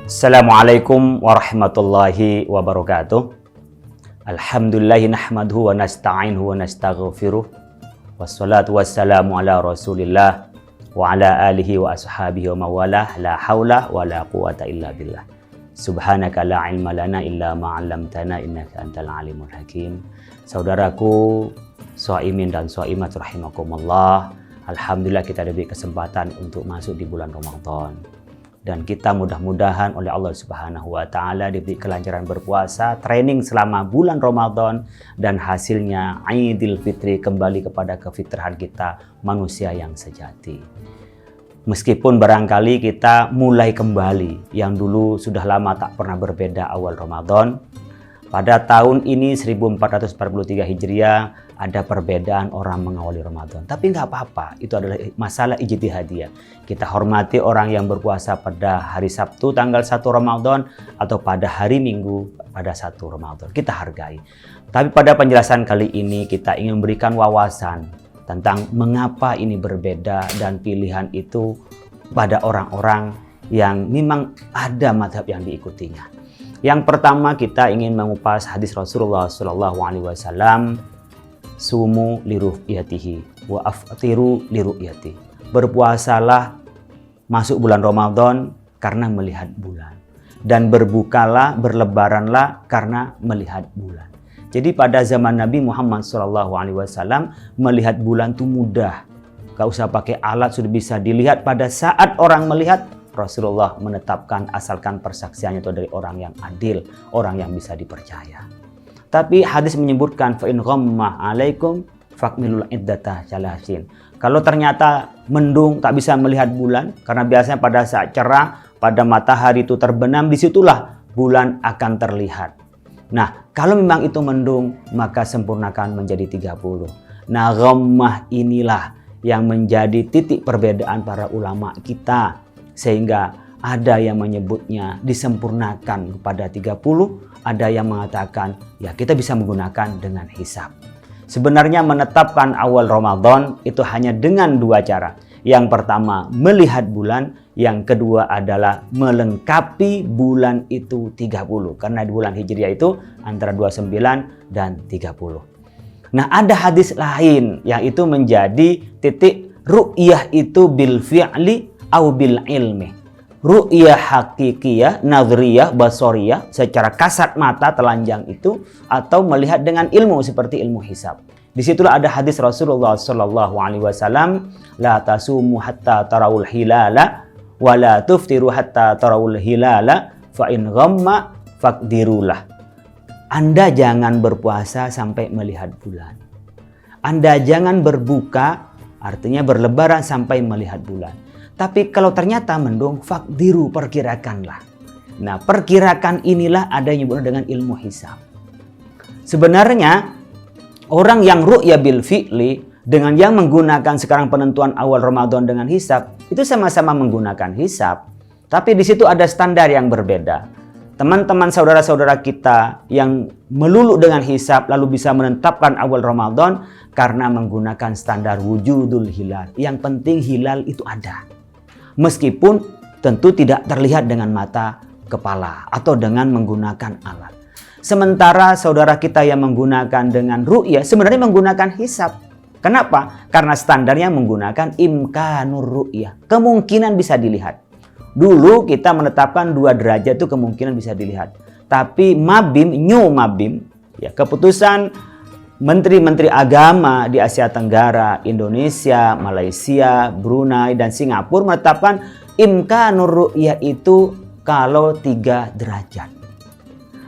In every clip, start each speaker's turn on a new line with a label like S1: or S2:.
S1: Assalamualaikum warahmatullahi wabarakatuh. Alhamdulillahi nahmaduhu wa nasta'inuhu wa nastaghfiruh. Wassalatu wassalamu ala rasulillah wa ala alihi wa ashabihi wa mawalah. La hawla wa la quwata illa billah. Subhanaka la ilma lana illa ma'allamtana innaka antal alimul hakim. Saudaraku shaimin dan shaimat rahimakumullah, alhamdulillah kita diberi kesempatan untuk masuk di bulan Ramadan. Dan kita mudah-mudahan oleh Allah Subhanahu wa Ta'ala diberi kelancaran berpuasa, training selama bulan Ramadan, dan hasilnya Idul Fitri kembali kepada kefitrahan kita, manusia yang sejati. Meskipun barangkali kita mulai kembali yang dulu sudah lama tak pernah berbeda awal Ramadan. Pada tahun ini 1443 Hijriah ada perbedaan orang mengawali Ramadan. Tapi nggak apa-apa, itu adalah masalah ijtihadiyah. Kita hormati orang yang berpuasa pada hari Sabtu tanggal 1 Ramadan atau pada hari Minggu pada 1 Ramadan. Kita hargai. Tapi pada penjelasan kali ini kita ingin memberikan wawasan tentang mengapa ini berbeda dan pilihan itu pada orang-orang yang memang ada mazhab yang diikutinya. Yang pertama kita ingin mengupas hadis Rasulullah SAW, sumu liru'yatihi wa aftiru liru'yati. Berpuasalah masuk bulan Ramadan karena melihat bulan, dan berbukalah, berlebaranlah karena melihat bulan. Jadi pada zaman Nabi Muhammad SAW melihat bulan itu mudah. Gak usah pakai alat, sudah bisa dilihat pada saat orang melihat. Rasulullah menetapkan asalkan persaksiannya itu dari orang yang adil, orang yang bisa dipercaya. Tapi hadis menyebutkan fa in ghamma alaikum fakmilul iddata salasin. Kalau ternyata mendung tak bisa melihat bulan, karena biasanya pada saat cerah, pada matahari itu terbenam, disitulah bulan akan terlihat. Nah, kalau memang itu mendung, maka sempurnakan menjadi 30. Nah, ghammah inilah yang menjadi titik perbedaan para ulama kita. Sehingga ada yang menyebutnya disempurnakan kepada 30, ada yang mengatakan ya kita bisa menggunakan dengan hisab. Sebenarnya menetapkan awal Ramadan itu hanya dengan dua cara. Yang pertama melihat bulan, yang kedua adalah melengkapi bulan itu 30. Karena di bulan Hijriah itu antara 29 dan 30. Nah, ada hadis lain yang itu menjadi titik ru'yah itu bil fi'li au bil ilmi. Ru'yah hakikiyah, nadhriyah, basoriyah, secara kasat mata telanjang itu, atau melihat dengan ilmu seperti ilmu hisab. Disitulah ada hadis Rasulullah SAW, la tasumu hatta tarawul hilala wa la tuftiru hatta tarawul hilala fa in ghamma faqdirulah. Anda jangan berpuasa sampai melihat bulan. Anda jangan berbuka, artinya berlebaran sampai melihat bulan. Tapi kalau ternyata mendung, faqdiru, perkirakanlah. Nah, perkirakan inilah ada yang disebut dengan ilmu hisab. Sebenarnya orang yang ru'ya bil fi'li dengan yang menggunakan sekarang penentuan awal Ramadan dengan hisab, itu sama-sama menggunakan hisab. Tapi di situ ada standar yang berbeda. Teman-teman saudara-saudara kita yang melulu dengan hisab lalu bisa menetapkan awal Ramadan karena menggunakan standar wujudul hilal. Yang penting hilal itu ada. Meskipun tentu tidak terlihat dengan mata kepala atau dengan menggunakan alat. Sementara saudara kita yang menggunakan dengan ru'yah sebenarnya menggunakan hisab. Kenapa? Karena standarnya menggunakan imkanur ru'yah. Kemungkinan bisa dilihat. Dulu kita menetapkan 2 derajat itu kemungkinan bisa dilihat. Tapi Mabim, New Mabim, ya, keputusan Menteri-Menteri Agama di Asia Tenggara, Indonesia, Malaysia, Brunei, dan Singapura menetapkan imkanur ru'yah itu kalau 3 derajat.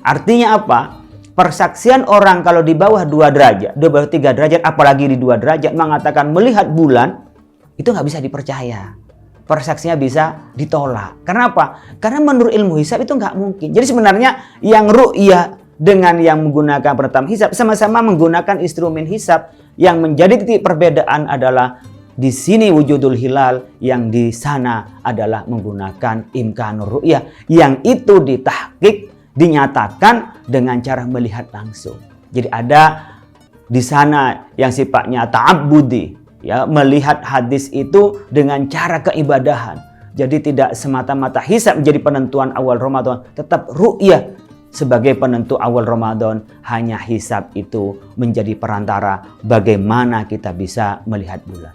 S1: Artinya apa? Persaksian orang kalau di bawah 2 derajat, di bawah 3 derajat, apalagi di 2 derajat, mengatakan melihat bulan, itu nggak bisa dipercaya. Persaksinya bisa ditolak. Kenapa? Karena menurut ilmu hisab itu nggak mungkin. Jadi sebenarnya yang ru'yah dengan yang menggunakan penetapan hisab sama-sama menggunakan instrumen hisab. Yang menjadi titik perbedaan adalah di sini wujudul hilal, yang di sana adalah menggunakan imkanur ru'yah, yang itu ditahqiq, dinyatakan dengan cara melihat langsung. Jadi ada di sana yang sifatnya ta'abbudi, ya, melihat hadis itu dengan cara keibadahan. Jadi tidak semata-mata hisab menjadi penentuan awal Ramadan, tetap ru'yah sebagai penentu awal Ramadan. Hanya hisab itu menjadi perantara bagaimana kita bisa melihat bulan.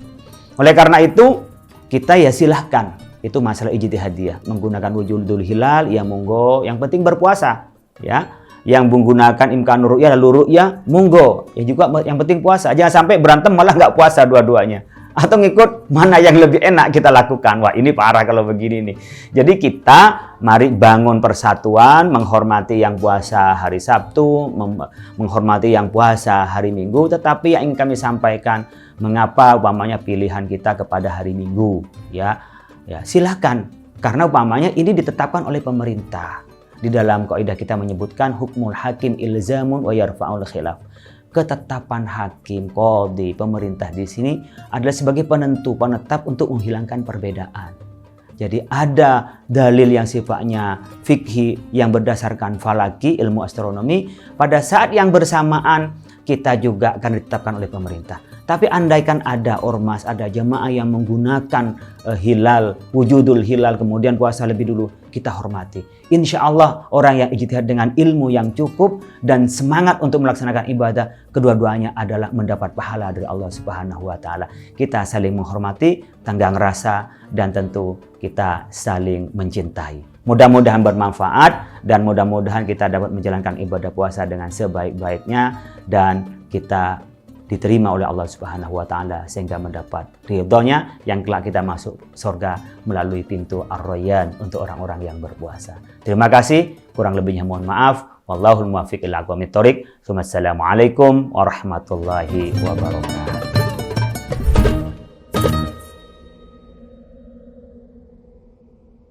S1: Oleh karena itu, kita ya silahkan, itu masalah ijtihadiyah, menggunakan wujudul hilal, ya monggo, yang penting berpuasa, ya. Yang menggunakan imkanur ru'yah lalu ru'yah, monggo, ya juga yang penting puasa. Jangan sampai berantem malah nggak puasa dua-duanya. Atau ngikut mana yang lebih enak kita lakukan. Wah, ini parah kalau begini nih. Jadi kita mari bangun persatuan, menghormati yang puasa hari Sabtu, menghormati yang puasa hari Minggu. Tetapi yang ingin kami sampaikan, mengapa umpamanya pilihan kita kepada hari Minggu, ya silakan, karena umpamanya ini ditetapkan oleh pemerintah. Di dalam kaidah kita menyebutkan hukmul hakim ilzamun wa yarfa'ul khilaf. Ketetapan hakim, qadhi, pemerintah di sini adalah sebagai penentu, penetap untuk menghilangkan perbedaan. Jadi ada dalil yang sifatnya fikhi yang berdasarkan falaki, ilmu astronomi. Pada saat yang bersamaan kita juga akan ditetapkan oleh pemerintah. Tapi andaikan ada ormas, ada jemaah yang menggunakan hilal, wujudul hilal, kemudian puasa lebih dulu, kita hormati. Insya Allah orang yang ijtihad dengan ilmu yang cukup dan semangat untuk melaksanakan ibadah, kedua-duanya adalah mendapat pahala dari Allah Subhanahu wa Ta'ala. Kita saling menghormati, tenggang rasa, dan tentu kita saling mencintai. Mudah-mudahan bermanfaat dan mudah-mudahan kita dapat menjalankan ibadah puasa dengan sebaik-baiknya dan kita diterima oleh Allah Subhanahu wa Ta'ala sehingga mendapat ridhonya yang kelak kita masuk surga melalui pintu Ar-Rayyan untuk orang-orang yang berpuasa. Terima kasih, kurang lebihnya mohon maaf. Wallahul muwaffiq ila aqwamit thoriq. Wassalamualaikum warahmatullahi wabarakatuh.